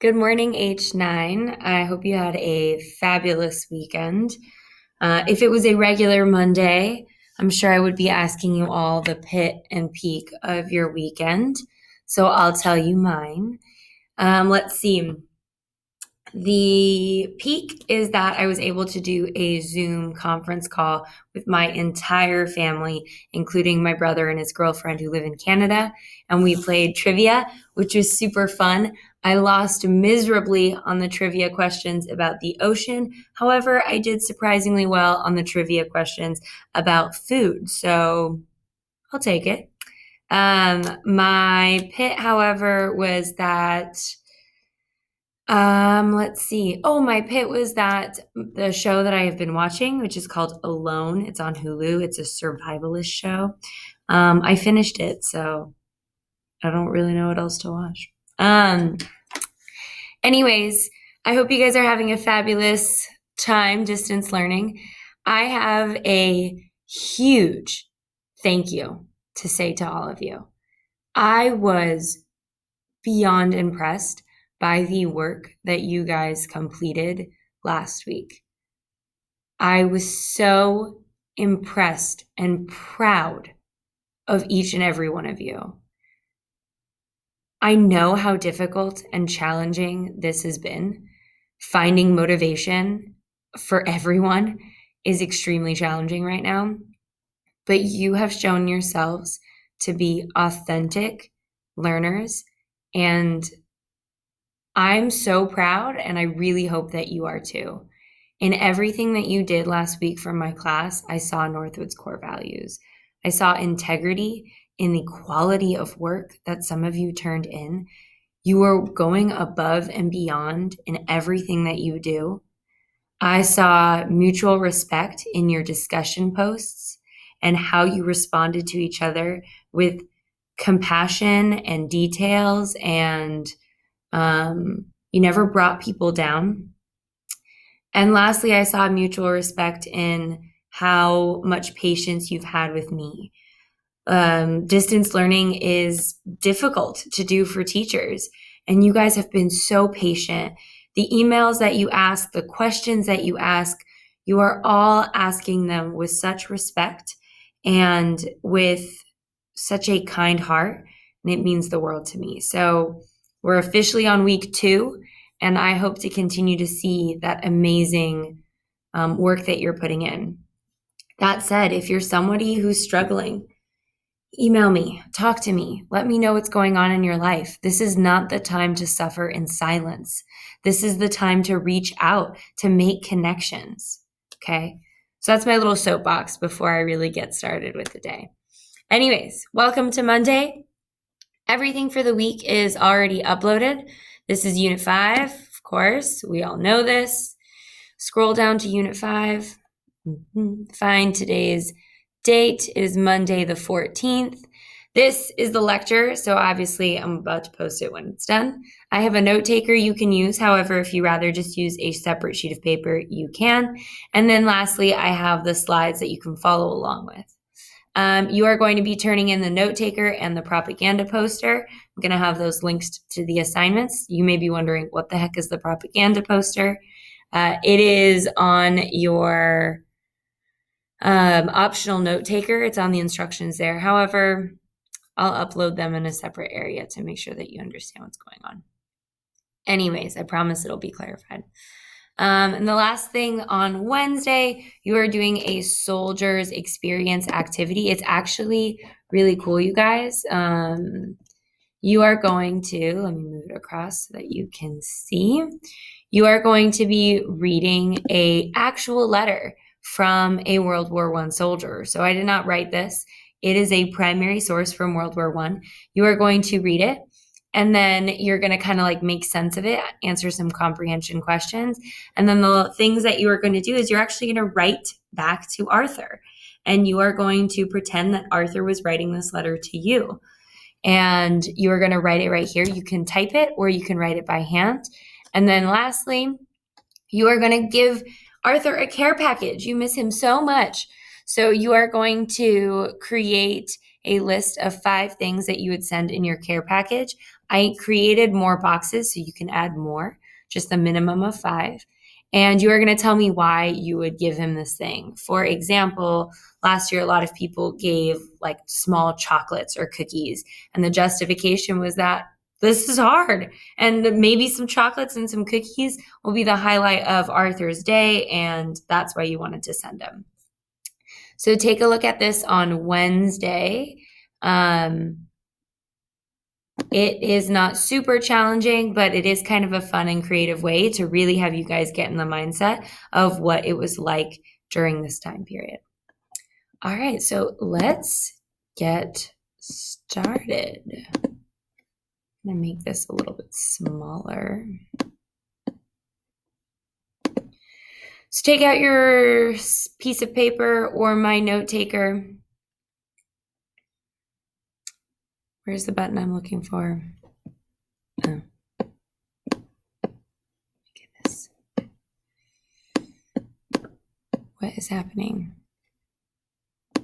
Good morning, H9. I hope you had a fabulous weekend. If it was a regular Monday, I'm sure I would be asking you all the pit and peak of your weekend. So I'll tell you mine. Let's see. The peak is that I was able to do a Zoom conference call with my entire family, including my brother and his girlfriend who live in Canada. And we played trivia, which was super fun. I lost miserably on the trivia questions about the ocean. However, I did surprisingly well on the trivia questions about food. So I'll take it. My pit, however, was that let's see. Oh, my pit was that the show that I have been watching, which is called Alone. It's on Hulu. It's a survivalist show. I finished it, so I don't really know what else to watch. Anyways, I hope you guys are having a fabulous time distance learning. I have a huge thank you to say to all of you. I was beyond impressed by the work that you guys completed last week. I was so impressed and proud of each and every one of you. I know how difficult and challenging this has been. Finding motivation for everyone is extremely challenging right now, but you have shown yourselves to be authentic learners, and I'm so proud, and I really hope that you are too. In everything that you did last week from my class, I saw Northwood's core values. I saw integrity in the quality of work that some of you turned in. You are going above and beyond in everything that you do. I saw mutual respect in your discussion posts and how you responded to each other with compassion and details, and you never brought people down. And lastly, I saw mutual respect in how much patience you've had with me. Distance learning is difficult to do for teachers, and you guys have been so patient. The emails that you ask, the questions that you ask, you are all asking them with such respect and with such a kind heart, and it means the world to me. So we're officially on week 2, and I hope to continue to see that amazing work that you're putting in. That said, if you're somebody who's struggling, email me, talk to me, let me know what's going on in your life. This is not the time to suffer in silence. This is the time to reach out, to make connections, okay? So that's my little soapbox before I really get started with the day. Anyways, welcome to Monday. Everything for the week is already uploaded. This is Unit 5, of course. We all know this. Scroll down to Unit 5. Find today's date is Monday the 14th. This is the lecture, so obviously I'm about to post it when it's done. I have a note taker you can use. However, if you rather just use a separate sheet of paper, you can. And then lastly, I have the slides that you can follow along with. You are going to be turning in the note taker and the propaganda poster. I'm going to have those links to the assignments. You may be wondering, what the heck is the propaganda poster? It is on your optional note taker. It's on the instructions there. However, I'll upload them in a separate area to make sure that you understand what's going on. Anyways, I promise it'll be clarified. And the last thing, on Wednesday, you are doing a soldier's experience activity. It's actually really cool, you guys. You are going to, let me move it across so that you can see. You are going to be reading an actual letter from a World War I soldier. So I did not write this. It is a primary source from World War I. You are going to read it, and then you're going to kind of like make sense of it, answer some comprehension questions. And then the things that you are going to do is you're actually going to write back to Arthur, and you are going to pretend that Arthur was writing this letter to you. And you are going to write it right here. You can type it or you can write it by hand. And then lastly, you are going to give Arthur a care package. You miss him so much. So you are going to create a list of 5 things that you would send in your care package. I created more boxes so you can add more, just a minimum of 5. And you are going to tell me why you would give him this thing. For example, last year, a lot of people gave like small chocolates or cookies. And the justification was that this is hard. And maybe some chocolates and some cookies will be the highlight of Arthur's day. And that's why you wanted to send him. So take a look at this on Wednesday. It is not super challenging, but it is kind of a fun and creative way to really have you guys get in the mindset of what it was like during this time period. All right, so let's get started. I'm going to make this a little bit smaller. So take out your piece of paper or my note taker. Where's the button I'm looking for? Oh. Goodness. What is happening?